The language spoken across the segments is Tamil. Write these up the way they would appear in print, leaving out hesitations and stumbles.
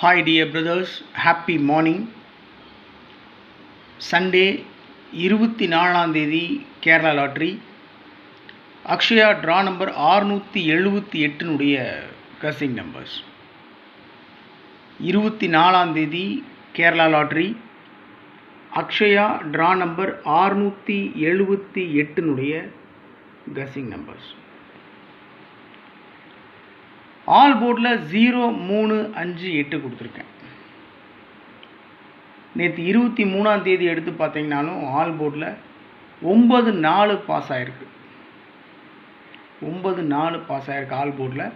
Hi dear brothers, happy morning. Sunday 24ஆம் தேதி Kerala lottery Akshaya draw number 678னுடைய கசிங் நம்பர்ஸ். 24ஆம் தேதி Kerala lottery Akshaya draw number 678னுடைய கசிங் நம்பர்ஸ். ஆல் போர்டில் 0, 3, 5, 8 கொடுத்துருக்கேன். நேற்று 23ஆம் தேதி எடுத்து பார்த்தீங்கன்னாலும் ஆல் போர்டில் 9, 4 பாஸ் ஆகிருக்கு. 9, 4 பாஸ் ஆகிருக்கு ஆல் போர்டில்.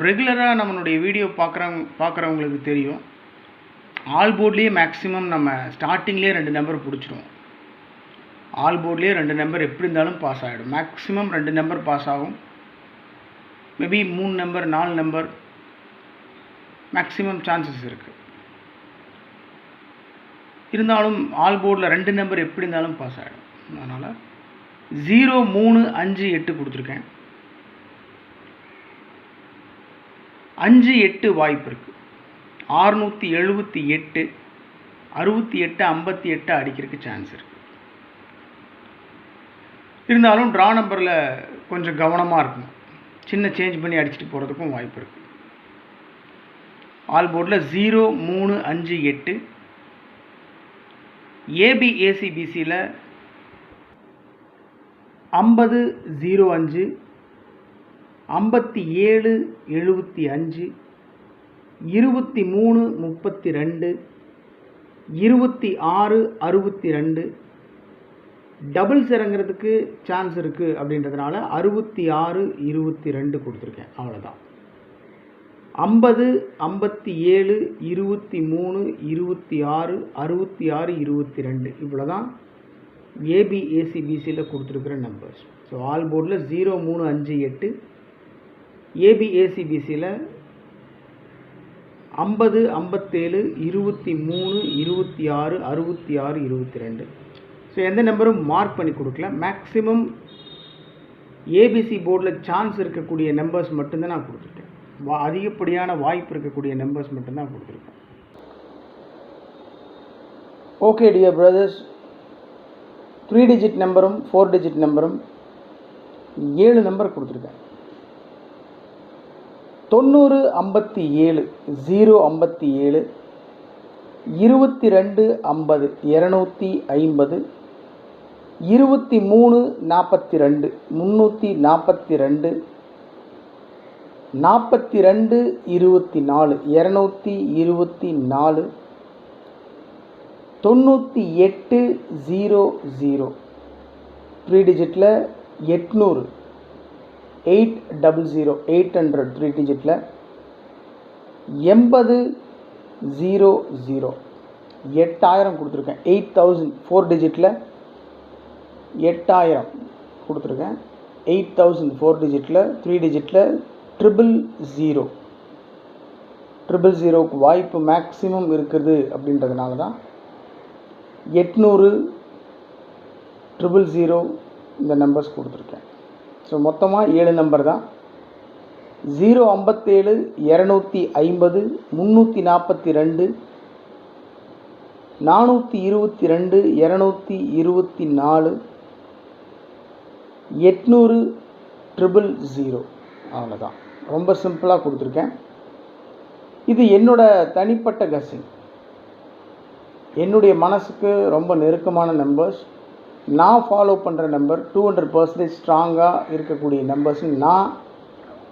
ரெகுலராக நம்மளுடைய வீடியோ பார்க்குறவங்களுக்கு தெரியும், ஆல் போர்ட்லேயே மேக்ஸிமம் நம்ம ஸ்டார்டிங்லேயே 2 நம்பர் பிடிச்சிருவோம். ஆல் போர்ட்லேயே 2 நம்பர் எப்படி இருந்தாலும் பாஸ் ஆகிடும். மேக்ஸிமம் 2 நம்பர் பாஸ் ஆகும். Maybe 3 number 4 number maximum chances இருக்குது. இருந்தாலும் ஆல் போர்டில் 2 நம்பர் எப்படி இருந்தாலும் பாஸ் ஆகிடும். அதனால் 0, 3, 5, 8 கொடுத்துருக்கேன். 5, 8 வாய்ப்பு இருக்குது. 678, 68, 58 அடிக்கிறதுக்கு சான்ஸ் இருக்குது. இருந்தாலும் ட்ரா நம்பரில் கொஞ்சம் கவனமாக இருக்கணும். சின்ன சேஞ்ச் பண்ணி அடிச்சுட்டு போகிறதுக்கும் வாய்ப்பு இருக்குது. ஆல் போர்டில் 0, 3, 5, 8. ஏபிஏசிபிசியில் 50, 05, 57, 75, 23, 32, 26, 62 டபுள்ஸ் இறங்கிறதுக்கு சான்ஸ் இருக்குது. அப்படின்றதுனால 66, 22 கொடுத்துருக்கேன். அவ்வளோதான். 50, 57, 23, 26, 66, 22 இவ்வளோ தான் ஏபிஏசிபிசியில் கொடுத்துருக்குற நம்பர்ஸ். ஸோ ஆல் போர்டில் 0, 3, 5, 8. ஏபிஏசிபிசியில் 50, 57, 23, 26, 66, 22. ஸோ எந்த நம்பரும் மார்க் பண்ணி கொடுக்கல. மேக்ஸிமம் ஏபிசி போர்டில் சான்ஸ் இருக்கக்கூடிய நம்பர்ஸ் மட்டும்தான் நான் கொடுத்துருக்கேன். அதிகப்படியான வாய்ப்பு இருக்கக்கூடிய நம்பர்ஸ் மட்டும்தான் கொடுத்துருக்கேன். ஓகே டியர் பிரதர்ஸ், 3 டிஜிட் நம்பரும் 4 டிஜிட் நம்பரும் 7 நம்பர் கொடுத்துருக்கேன். 90, 57, 057, 22, 50, 250, 23, 42, 342, 42, 24, 224, 98, 00 3 டிஜிட்டில் 800, 800, 800 3 டிஜிட்டில் 80, 00 8000 கொடுத்துருக்கேன். 8000 4 டிஜிட்டில் 8000 கொடுத்துருக்கேன். 8000 4 டிஜிட்டில் 3 டிஜிட்டில் 000 000க்கு வாய்ப்பு மேக்ஸிமம் இருக்குது. அப்படின்றதுனால தான் 800, 000 இந்த நம்பர்ஸ் கொடுத்துருக்கேன். ஸோ மொத்தமாக 7 நம்பர் தான். 057, 250, 342, 422, 224, 800, 000 அவ்வளோதான். ரொம்ப சிம்பிளாக கொடுத்துருக்கேன். இது என்னோட தனிப்பட்ட கெஸ்ஸிங். என்னுடைய மனசுக்கு ரொம்ப நெருக்கமான நம்பர்ஸ், நான் ஃபாலோ பண்ணுற நம்பர் 200% ஸ்ட்ராங்காக இருக்கக்கூடிய நம்பர்ஸ், நான்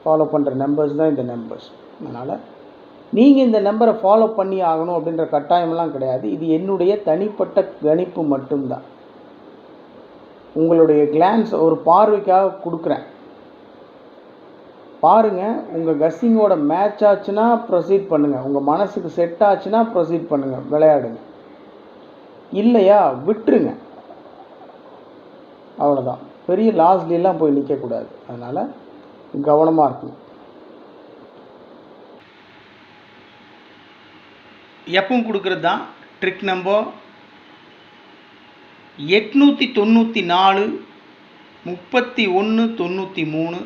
ஃபாலோ பண்ணுற நம்பர்ஸ் தான் இந்த நம்பர்ஸ். அதனால் நீங்கள் இந்த நம்பரை ஃபாலோ பண்ணி ஆகணும் அப்படின்ற கட்டாயமெல்லாம் கிடையாது. இது என்னுடைய தனிப்பட்ட கணிப்பு மட்டும்தான். உங்களுடைய கிளான்ஸ் ஒரு பார்வைக்காக கொடுக்குறேன். பாருங்கள், உங்கள் கெஸ்ஸிங்கோட மேட்ச் ஆச்சுன்னா ப்ரொசீட் பண்ணுங்கள். உங்கள் மனசுக்கு செட் ஆச்சுன்னா ப்ரொசீட் பண்ணுங்கள், விளையாடுங்க. இல்லையா விட்டுருங்க, அவ்வளோதான். பெரிய லாஸ்ட்லாம் போய் நிற்கக்கூடாது. அதனால் கவனமாக இருக்கணும். எப்பவும் கொடுக்குறது தான் trick number 894, 31, 93,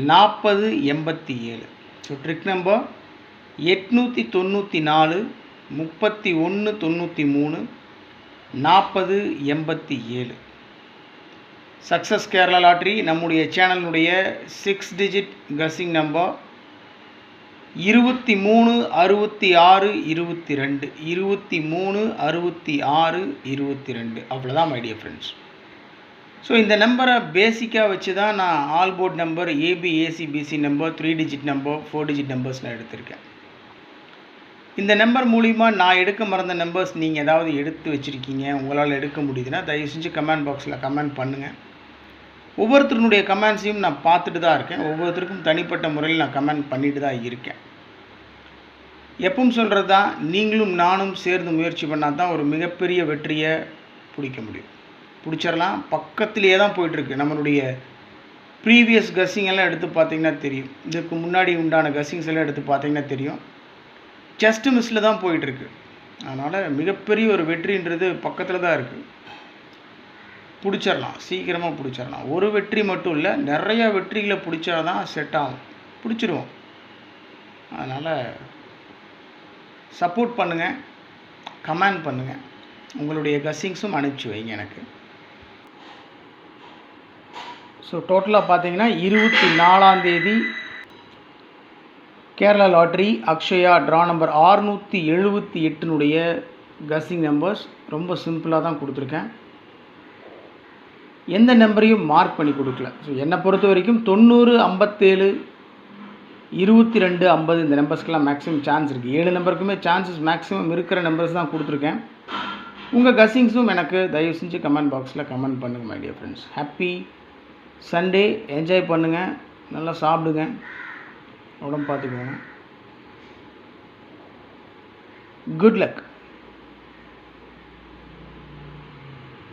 40, 87. So trick number 894 31 93 40 87. Success Kerala lottery நம்முடைய சேனலுடைய 6 டிஜிட் கஸ்ஸிங் நம்பர் 23 66 22 23 66 22. அவ்வளோதான் மை டியர் ஃப்ரெண்ட்ஸ். ஸோ இந்த நம்பரை பேசிக்காக வச்சு தான் நான் all port number, AB AC BC number, 3 digit number, 4 digit numbers நான் எடுத்திருக்கேன். இந்த நம்பர் மூலிமா நான் எடுக்க மறந்த நம்பர்ஸ் நீங்கள் ஏதாவது எடுத்து வச்சுருக்கீங்க, உங்களால் எடுக்க முடியுதுன்னா தயவு செஞ்சு கமெண்ட் பாக்ஸில் கமெண்ட் பண்ணுங்கள். ஒவ்வொருத்தருடைய கமெண்ட்ஸையும் நான் பார்த்துட்டு தான் இருக்கேன். ஒவ்வொருத்தருக்கும் தனிப்பட்ட முறையில் நான் கமெண்ட் பண்ணிட்டு தான் இருக்கேன். எப்பவும் சொல்கிறது தான், நீங்களும் நானும் சேர்ந்து முயற்சி பண்ணால் தான் ஒரு மிகப்பெரிய வெற்றியை பிடிக்க முடியும். பிடிச்சிடலாம். பக்கத்திலேயே தான் போயிட்டுருக்கு. நம்மளுடைய ப்ரீவியஸ் கஸ்ஸிங் எல்லாம் எடுத்து பார்த்திங்கன்னா தெரியும். இதுக்கு முன்னாடி உண்டான கஸ்ஸிங்ஸ் எல்லாம் எடுத்து பார்த்திங்கன்னா தெரியும். ஜஸ்ட் மிஸ்ஸில் தான் போயிட்டுருக்கு. அதனால் மிகப்பெரிய ஒரு வெற்றின்றது பக்கத்தில் தான் இருக்குது. பிடிச்சிடலாம், சீக்கிரமாக பிடிச்சிடலாம். ஒரு வெற்றி மட்டும் இல்லை, நிறையா வெற்றிகளை பிடிச்சா தான் செட் ஆகும். பிடிச்சிருவோம். அதனால் சப்போர்ட் பண்ணுங்கள், கமெண்ட் பண்ணுங்கள், உங்களுடைய கஸ்ஸிங்ஸும் அனுப்பிச்சி வைங்க எனக்கு. ஸோ டோட்டலாக பார்த்தீங்கன்னா 24ஆம் தேதி Kerala lottery Akshaya draw number 678 guessing numbers ரொம்ப சிம்பிளாக தான் கொடுத்துருக்கேன். எந்த நம்பரையும் மார்க் பண்ணி கொடுக்கல. ஸோ என்னை பொறுத்த வரைக்கும் 90 57 22 50 இந்த நம்பர்ஸ்க்கெலாம் மேக்ஸிமம் சான்ஸ் இருக்குது. 7 நம்பருக்குமே சான்சஸ் மேக்ஸிமம் இருக்கிற நம்பர்ஸ் தான் கொடுத்துருக்கேன். உங்கள் கஸ்ஸிங்ஸும் எனக்கு தயவு செஞ்சு கமெண்ட் பாக்ஸில் கமெண்ட் பண்ணுங்கள் my dear friends. Happy Sunday, enjoy பண்ணுங்கள், நல்லா சாப்பிடுங்க, உடம்பு பார்த்துக்கோங்க. Good luck.